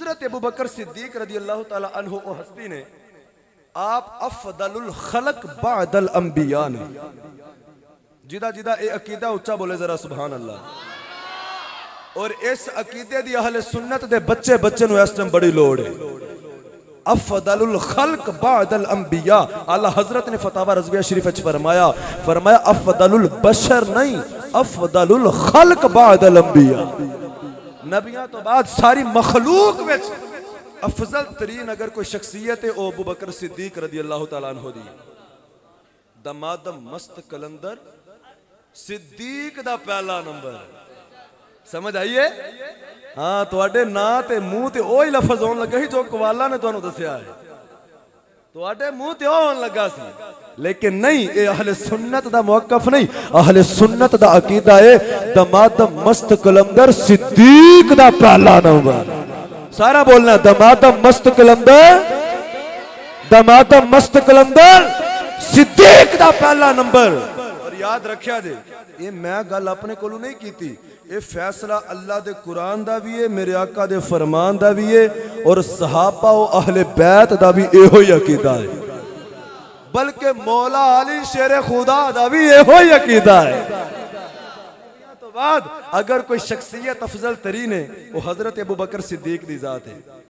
हजरत अबू बकर सिद्दीक रदी अल्लाह ताला अन्हु ओ हस्ती ने आप अफदलुल खलक बादल अंबिया ने जिदा जिदा ए अकीदा उच्चा बोले जरा सुभान अल्लाह। और इस अकीदे दी अहले सुन्नत दे बच्चे बच्चे नु इस टाइम बड़ी लोड़ है। अफदलुल खल्क बादल अंबिया, आला हजरत ने फतावा रज़विया शरीफ में फरमाया अफदलुल बशर नहीं, अफदलुल खल्क बादल अंबिया। नबियां तो बाद सारी मखलूक में अफजल तरीन अगर कोई शख्सियत है ओ अबू बकर सिद्दीक रदी अल्लाह तआला अन्हु दी। दमादम मस्त कलंदर सिद्दीक दा पहला नंबर, समझ आइए। हाँ तुहाडे ना ते मुंह ते ओही लफज होन लगा ही जो कवाला ने तुहानू दस्या है, तुहाडे मुंह ते होन लगा सी, लेकिन नहीं, ये अहले सुन्नत दा मौकफ नहीं, अहले सुन्नत दा अकीदा है दमादम मस्त कलंदर सिद्दीक दा पहला नंबर। सारा बोलना दमादम मस्त कलंदर, दमादम मस्त कलंदर सिद्दीक दा पहला नंबर। और याद रखिया जे ये मैं गल अपने कोलों नहीं कीती, ये फैसला अल्लाह दे कुरान दा भी है, मेरे आका दे फरमान दा भी है, और सहाबा और अहले बैत दा भी एहो ही अकीदा है, बल्कि मौला अली शेर खुदा दा भी एहो ही अकीदा है। तो बाद अगर कोई शख्सियत अफजल तरीन है वो हजरत अबू बकर सिद्दीक दी जात है।